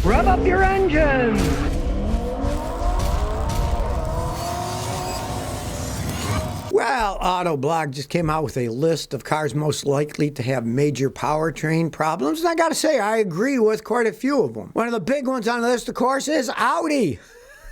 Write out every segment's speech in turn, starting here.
Rev up your engines! Well, Autoblog just came out with a list of cars most likely to have major powertrain problems, and I gotta say, I agree with quite a few of them. One of the big ones on the list, of course, is Audi.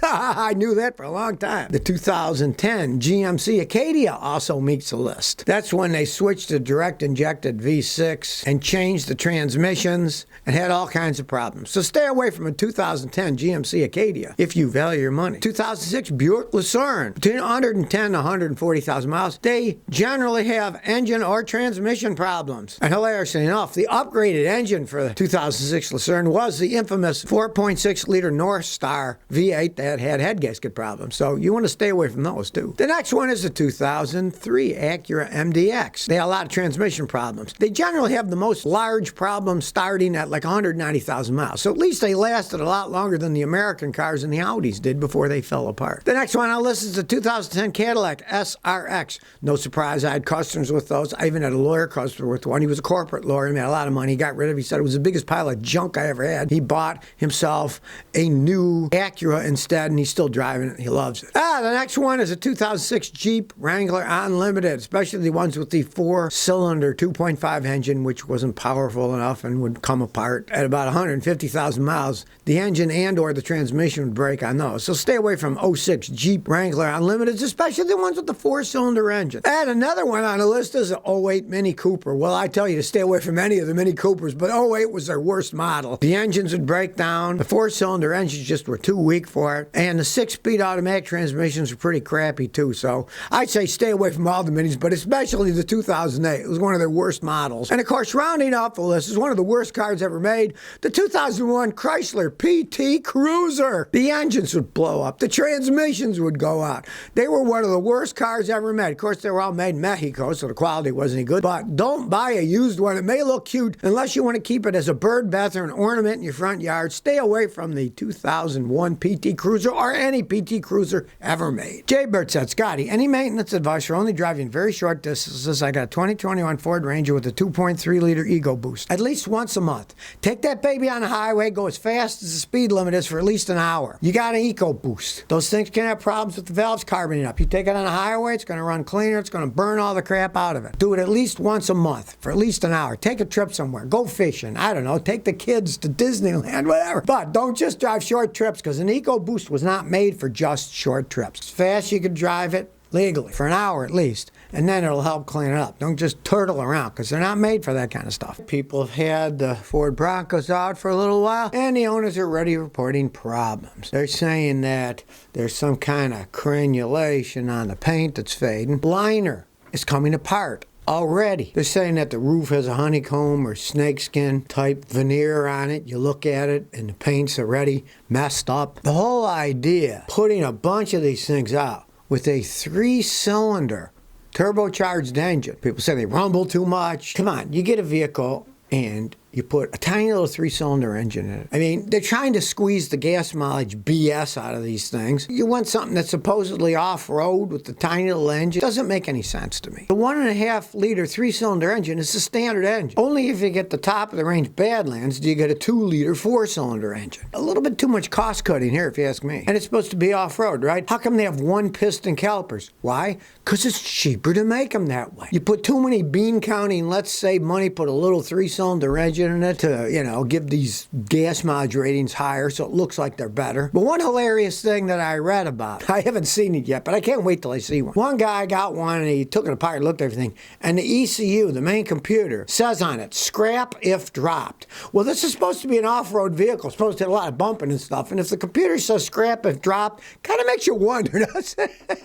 I knew that for a long time. The 2010 GMC Acadia also meets the list. That's when they switched to direct injected V6 and changed the transmissions and had all kinds of problems. So stay away from a 2010 GMC Acadia if you value your money. 2006 Buick Lucerne, between 110 to 140,000 miles. They generally have engine or transmission problems. And hilariously enough, the upgraded engine for the 2006 Lucerne was the infamous 4.6 liter North Star V8 that had head gasket problems, so you want to stay away from those too. The next one is the 2003 Acura Mdx. They have a lot of transmission problems. They generally have the most large problems starting at like 190,000 miles, so at least they lasted a lot longer than the American cars and the Audis did before they fell apart. The next one on the list is the 2010 Cadillac Srx. No surprise, I had customers with those. I even had a lawyer customer with one. He was a corporate lawyer. He made a lot of money. He got rid of it. He said it was the biggest pile of junk I ever had. He bought himself a new Acura instead, and he's still driving it. He loves it. The next one is a 2006 Jeep Wrangler Unlimited, especially the ones with the 4-cylinder 2.5 engine, which wasn't powerful enough and would come apart at about 150,000 miles. The engine and or the transmission would break on those. So stay away from 06 Jeep Wrangler Unlimiteds, especially the ones with the 4-cylinder engine. And another one on the list is an 08 Mini Cooper. Well, I tell you to stay away from any of the Mini Coopers, but 08 was their worst model. The engines would break down. The 4-cylinder engines just were too weak for it. And the 6-speed automatic transmissions were pretty crappy too, so I'd say stay away from all the minis, but especially the 2008. It was one of their worst models. And of course, rounding off the list is one of the worst cars ever made, the 2001 Chrysler Pt Cruiser. The engines would blow up. The transmissions would go out. They were one of the worst cars ever made. Of course, they were all made in Mexico, so the quality wasn't any good, but don't buy a used one. It may look cute unless you want to keep it as a bird bath or an ornament in your front yard. Stay away from the 2001 Pt Cruiser or any Pt Cruiser ever made. Jay Burt said, Scotty, any maintenance advice for only driving very short distances? I got a 2021 Ford Ranger with a 2.3 liter Ego Boost. At least once a month. Take that baby on the highway, go as fast as the speed limit is for at least an hour. You got an Eco Boost. Those things can have problems with the valves carboning up. You take it on the highway, it's going to run cleaner, it's going to burn all the crap out of it. Do it at least once a month for at least an hour. Take a trip somewhere. Go fishing. I don't know. Take the kids to Disneyland, whatever. But don't just drive short trips, because an Eco Boost was not made for just short trips. As fast you could drive it legally for an hour at least, and then it'll help clean it up. Don't just turtle around, because they're not made for that kind of stuff. People have had the Ford Broncos out for a little while, and the owners are already reporting problems. They're saying that there's some kind of crenulation on the paint that's fading. Liner is coming apart already. They're saying that the roof has a honeycomb or snakeskin type veneer on it. You look at it and the paint's already messed up. The whole idea, putting a bunch of these things out with a 3-cylinder turbocharged engine. People say they rumble too much. Come on, you get a vehicle and you put a tiny little 3-cylinder engine in it. I mean, they're trying to squeeze the gas mileage BS out of these things. You want something that's supposedly off-road with the tiny little engine. Doesn't make any sense to me. The 1.5 liter 3-cylinder engine is the standard engine. Only if you get the top of the range Badlands do you get a 2 liter 4-cylinder engine. A little bit too much cost cutting here, if you ask me. And it's supposed to be off-road, right? How come they have 1-piston calipers? Why? Because it's cheaper to make them that way. You put too many bean counting, let's save money, put a little 3-cylinder engine in it to, give these gas mileage ratings higher so it looks like they're better. But one hilarious thing that I read about, I haven't seen it yet, but I can't wait till I see one. One guy got one and he took it apart, looked at everything, and the ECU, the main computer, says on it, scrap if dropped. Well, this is supposed to be an off-road vehicle, supposed to have a lot of bumping and stuff, and if the computer says scrap if dropped, kind of makes you wonder, doesn't it?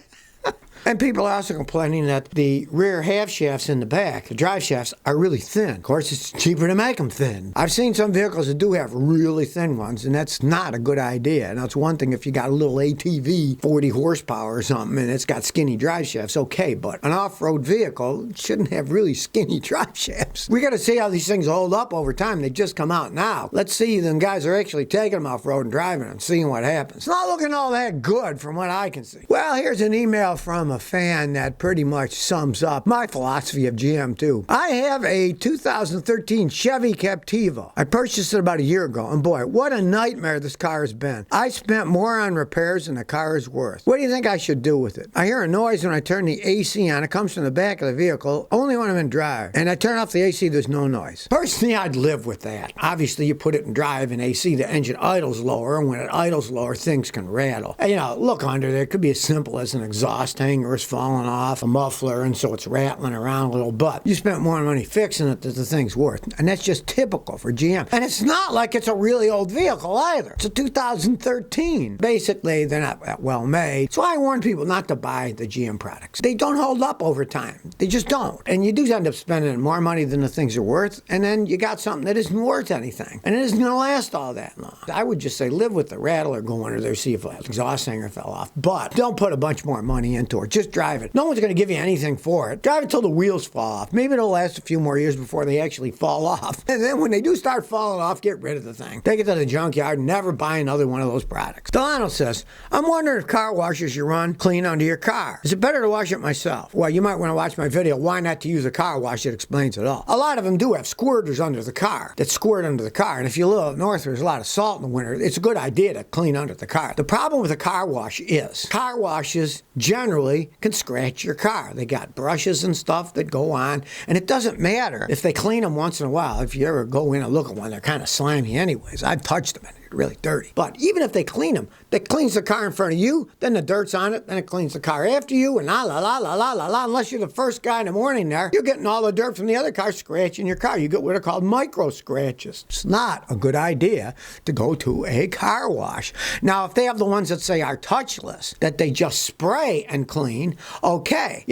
And people are also complaining that the rear half shafts in the back, the drive shafts, are really thin. Of course, it's cheaper to make them thin. I've seen some vehicles that do have really thin ones, and that's not a good idea. Now, it's one thing if you got a little ATV, 40 horsepower or something, and it's got skinny drive shafts, okay, but an off-road vehicle shouldn't have really skinny drive shafts. We got to see how these things hold up over time. They just come out now. Let's see them guys are actually taking them off-road and driving them, seeing what happens. It's not looking all that good from what I can see. Well, here's an email from a fan that pretty much sums up my philosophy of GM too. I have a 2013 Chevy Captiva. I purchased it about a year ago, and boy, what a nightmare this car has been. I spent more on repairs than the car is worth. What do you think I should do with it? I hear a noise when I turn the AC on. It comes from the back of the vehicle, only when I'm in drive. And I turn off the AC, there's no noise. Personally, I'd live with that. Obviously, you put it in drive and AC, the engine idles lower, and when it idles lower, things can rattle. And, look under there. It could be as simple as an exhaust hanger is falling off, a muffler, and so it's rattling around a little. But you spent more money fixing it than the thing's worth. And that's just typical for GM. And it's not like it's a really old vehicle either. It's a 2013. Basically, they're not that well made. So I warn people not to buy the GM products. They don't hold up over time. They just don't. And you do end up spending more money than the things are worth. And then you got something that isn't worth anything. And it isn't going to last all that long. I would just say live with the rattle or go under there, see if the exhaust hanger fell off. But don't put a bunch more money into it. Just drive it. No one's going to give you anything for it. Drive it till the wheels fall off. Maybe it'll last a few more years before they actually fall off. And then when they do start falling off, get rid of the thing. Take it to the junkyard. Never buy another one of those products. Delano says, I'm wondering if car washers you run clean under your car. Is it better to wash it myself? Well, you might want to watch my video, Why Not to Use a Car Wash. It explains it all. A lot of them do have squirters under the car that squirt under the car. And if you live up north, there's a lot of salt in the winter. It's a good idea to clean under the car. The problem with a car wash is car washes generally can scratch your car. They got brushes and stuff that go on, and it doesn't matter if they clean them once in a while. If you ever go in and look at one, they're kind of slimy anyways. I've touched them and they're really dirty. But even if they clean them, that cleans the car in front of you, then the dirt's on it, then it cleans the car after you, and unless you're the first guy in the morning there, you're getting all the dirt from the other car scratching your car. You get what are called micro scratches. It's not a good idea to go to a car wash. Now, if they have the ones that say are touchless, that they just spray and clean, okay,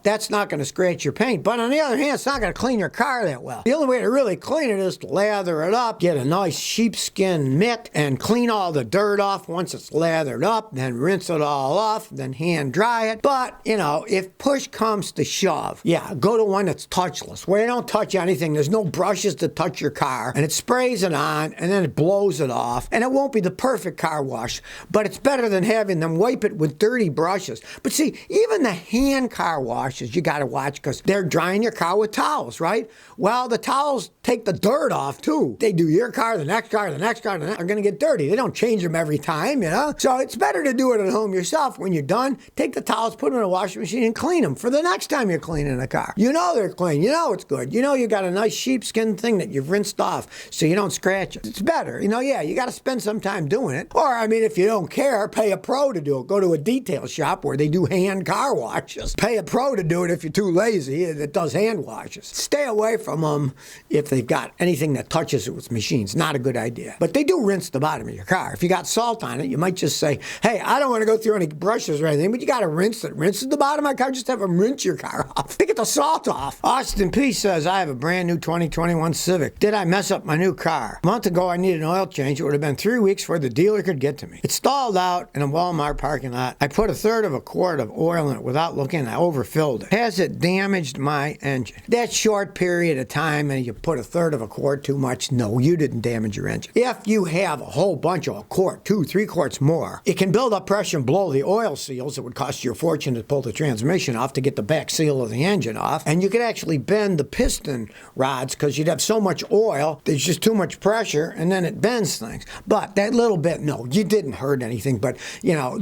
that's not going to scratch your paint. But on the other hand, it's not going to clean your car that well. The only way to really clean it is to lather it up, get a nice sheepskin mitt, and clean all the dirt off once it's lathered up, then rinse it all off, then hand dry it. But, if push comes to shove, go to one that's touchless, where you don't touch anything. There's no brushes to touch your car, and it sprays it on, and then it blows it off, and it won't be the perfect car wash, but it's better than having them wipe it with dirty brushes. But see, even the hand car washes, you got to watch, because they're drying your car with towels, right? Well, the towels take the dirt off, too. They do your car, the next car, the next car, are going to get dirty. They don't change them every time, So it's better to do it at home yourself. When you're done, take the towels, put them in a washing machine, and clean them for the next time you're cleaning the car. They're clean. It's good. You got a nice sheepskin thing that you've rinsed off so you don't scratch it. It's better. You got to spend some time doing it. Or, if you don't care, pay a pro to do it. Go to a detail shop where they do hand car washes. Pay a pro to do it if you're too lazy that does hand washes. Stay away from them if they've got anything that touches it with machines. Not a good idea. But they do rinse the bottom of your car. If you got salt on it, you might just say, hey, I don't want to go through any brushes or anything, but you got to rinse it. Rinse the bottom of my car. Just have them rinse your car off. Get the salt off. Austin P. says, I have a brand new 2021 Civic. Did I mess up my new car? A month ago, I needed an oil change. It would have been 3 weeks before the dealer could get to me. It stalled out in a Walmart parking lot. I put a third of a quart of oil in it without looking. I overfilled it. Has it damaged my engine? That short period of time and you put a third of a quart too much? No, you didn't damage your engine. If you have a whole bunch of a quart, 2-3 quarts more, it can build up pressure and blow the oil seals. It would cost you a fortune to pull the transmission off to get the back seal of the engine off. And you could actually bend the piston rods because you'd have so much oil, there's just too much pressure, and then it bends things. But that little bit, no, you didn't hurt anything. But,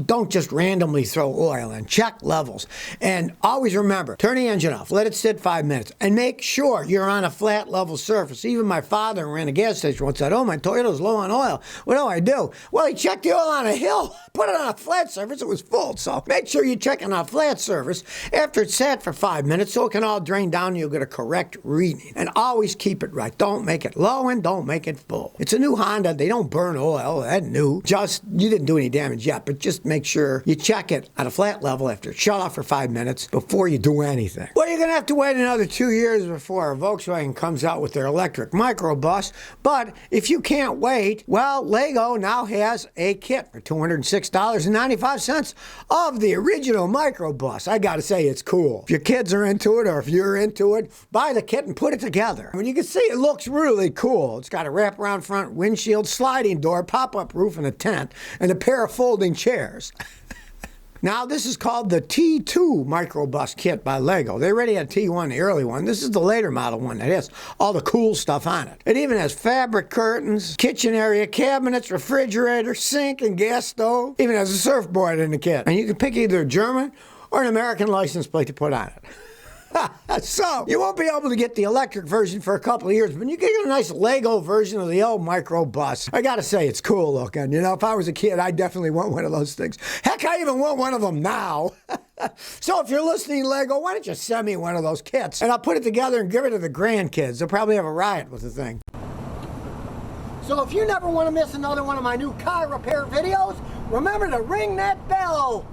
don't just randomly throw oil in. Check levels. And always remember, turn the engine off. Let it sit 5 minutes. And make sure you're on a flat, level surface. Even my father ran a gas station once said, oh, my Toyota's low on oil. What do I do? Well, he checked the oil on a hill, put it on a flat surface. It was full. So make sure you check on a flat surface after it's sat for 5 minutes so it can all drain down and you'll get a correct reading. And always keep it right. Don't make it low and don't make it full. It's a new Honda. They don't burn oil. That's new. You didn't do any damage yet, but just make sure you check it at a flat level after it's shut off for 5 minutes before you do anything. Well, you're going to have to wait another 2 years before Volkswagen comes out with their electric microbus. But if you can't wait, well, Lego now has a kit for $206.95 of the original microbus. I got to say, it's cool. If your kids are into it or if you're into it, buy the kit and put it together. I mean, you can see it looks really cool. It's got a wraparound front windshield, sliding door, pop-up roof, and a tent, and a pair of folding chairs. Now, this is called the T2 Microbus kit by Lego. They already had T1, the early one. This is the later model one that has all the cool stuff on it. It even has fabric curtains, kitchen area, cabinets, refrigerator, sink, and gas stove. Even has a surfboard in the kit. And you can pick either a German or an American license plate to put on it. So, you won't be able to get the electric version for a couple of years, but you can get a nice Lego version of the old Microbus. I gotta say, it's cool looking. You know, if I was a kid, I definitely want one of those things. Heck, I even want one of them now. So if you're listening, Lego, why don't you send me one of those kits? And I'll put it together and give it to the grandkids. They'll probably have a riot with the thing. So if you never want to miss another one of my new car repair videos, remember to ring that bell.